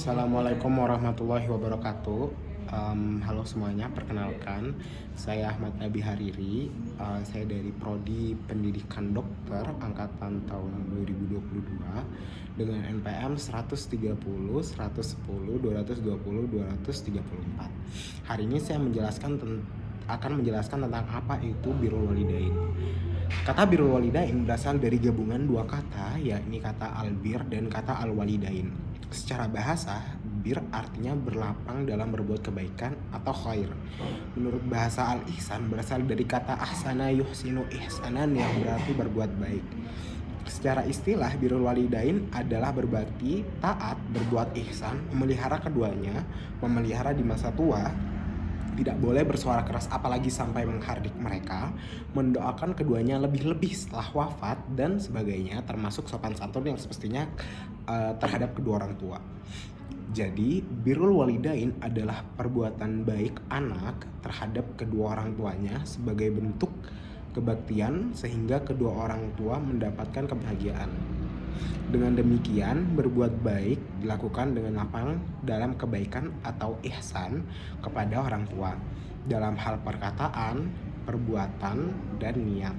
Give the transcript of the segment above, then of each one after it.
Assalamualaikum warahmatullahi wabarakatuh. Halo semuanya, perkenalkan saya Ahmad Nabi Hariri. Saya dari Prodi Pendidikan Dokter angkatan tahun 2022 dengan NPM 130, 110, 220, 234. Hari ini saya akan menjelaskan tentang apa itu birrul walidain. Kata birrul walidain berasal dari gabungan dua kata, yakni kata albir dan kata alwalidain. Secara bahasa, bir artinya berlapang dalam berbuat kebaikan atau khair. Menurut bahasa al-ihsan berasal dari kata ahsana yuhsinu ihsanan yang berarti berbuat baik. Secara istilah, birrul walidain adalah berbakti, taat, berbuat ihsan, memelihara keduanya, memelihara di masa tua, tidak boleh bersuara keras apalagi sampai menghardik mereka, mendoakan keduanya lebih-lebih setelah wafat, dan sebagainya, termasuk sopan santun yang semestinya terhadap kedua orang tua. Jadi, birrul walidain adalah perbuatan baik anak terhadap kedua orang tuanya sebagai bentuk kebaktian sehingga kedua orang tua mendapatkan kebahagiaan. Dengan demikian, berbuat baik dilakukan dengan lapang dalam kebaikan atau ihsan kepada orang tua dalam hal perkataan, perbuatan, dan niat.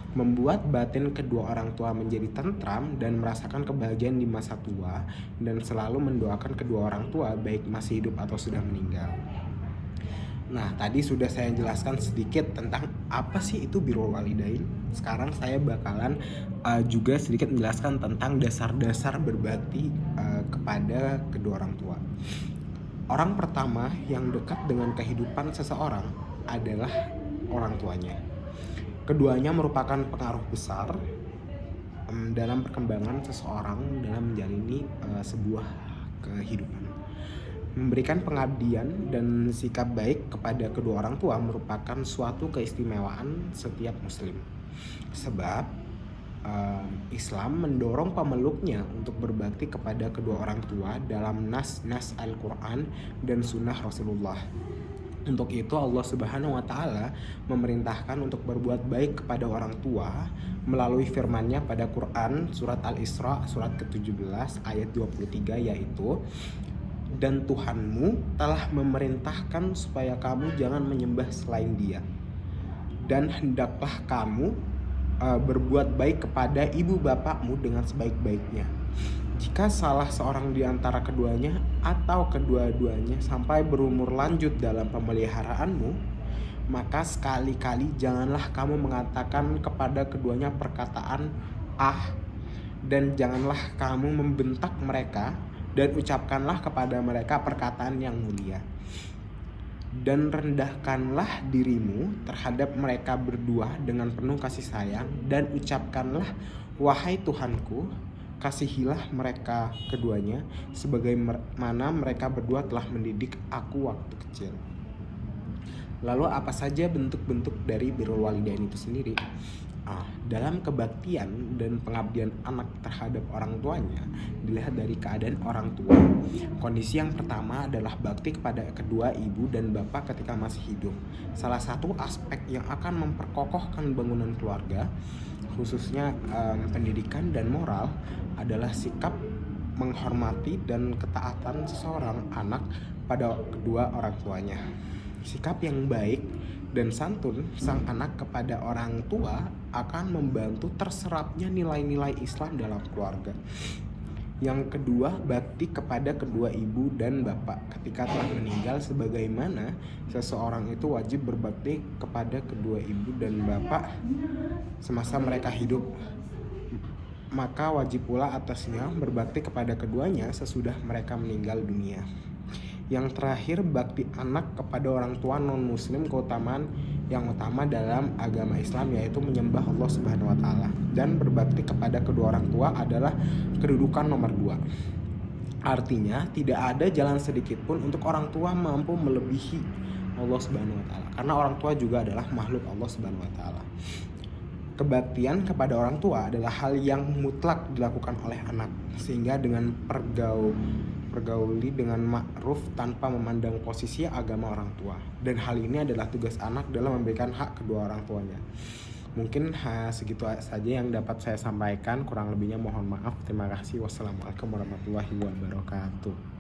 Membuat batin kedua orang tua menjadi tentram dan merasakan kebahagiaan di masa tua, dan selalu mendoakan kedua orang tua baik masih hidup atau sudah meninggal. Nah, tadi sudah saya jelaskan sedikit tentang apa sih itu birrul walidain. Sekarang saya bakalan juga sedikit menjelaskan tentang dasar-dasar berbakti kepada kedua orang tua. Orang pertama yang dekat dengan kehidupan seseorang adalah orang tuanya. Keduanya merupakan pengaruh besar dalam perkembangan seseorang dalam menjalani sebuah kehidupan. Memberikan pengabdian dan sikap baik kepada kedua orang tua merupakan suatu keistimewaan setiap muslim. Sebab Islam mendorong pemeluknya untuk berbakti kepada kedua orang tua dalam nas-nas Al-Quran dan sunnah Rasulullah. Untuk itu Allah Subhanahu wa Ta'ala memerintahkan untuk berbuat baik kepada orang tua melalui firman-Nya pada Quran surat Al-Isra surat ke-17 ayat 23, yaitu, dan Tuhanmu telah memerintahkan supaya kamu jangan menyembah selain Dia, dan hendaklah kamu berbuat baik kepada ibu bapakmu dengan sebaik-baiknya. Jika salah seorang di antara keduanya atau kedua-duanya sampai berumur lanjut dalam pemeliharaanmu, maka sekali-kali janganlah kamu mengatakan kepada keduanya perkataan dan janganlah kamu membentak mereka, dan ucapkanlah kepada mereka perkataan yang mulia. Dan rendahkanlah dirimu terhadap mereka berdua dengan penuh kasih sayang, dan ucapkanlah, wahai Tuhanku, kasihilah mereka keduanya sebagaimana mereka berdua telah mendidik aku waktu kecil. Lalu apa saja bentuk-bentuk dari birrul walidain itu sendiri? Dalam kebaktian dan pengabdian anak terhadap orang tuanya dilihat dari keadaan orang tua. Kondisi yang pertama adalah bakti kepada kedua ibu dan bapak ketika masih hidup. Salah satu aspek yang akan memperkokohkan bangunan keluarga, khususnya pendidikan dan moral, adalah sikap menghormati dan ketaatan seseorang anak pada kedua orang tuanya. Sikap yang baik dan santun sang anak kepada orang tua akan membantu terserapnya nilai-nilai Islam dalam keluarga. Yang kedua, bakti kepada kedua ibu dan bapak ketika telah meninggal, sebagaimana seseorang itu wajib berbakti kepada kedua ibu dan bapak semasa mereka hidup, maka wajib pula atasnya berbakti kepada keduanya sesudah mereka meninggal dunia. Yang terakhir, bakti anak kepada orang tua non-muslim, keutamaan yang utama dalam agama Islam yaitu menyembah Allah Subhanahu wa Ta'ala. Dan berbakti kepada kedua orang tua adalah kedudukan nomor 2. Artinya, tidak ada jalan sedikit pun untuk orang tua mampu melebihi Allah Subhanahu wa Ta'ala, karena orang tua juga adalah makhluk Allah Subhanahu wa Ta'ala. Kebaktian kepada orang tua adalah hal yang mutlak dilakukan oleh anak, sehingga dengan pergauli dengan ma'ruf tanpa memandang posisi agama orang tua. Dan hal ini adalah tugas anak dalam memberikan hak kedua orang tuanya. Mungkin segitu saja yang dapat saya sampaikan, kurang lebihnya mohon maaf. Terima kasih. Wassalamualaikum warahmatullahi wabarakatuh.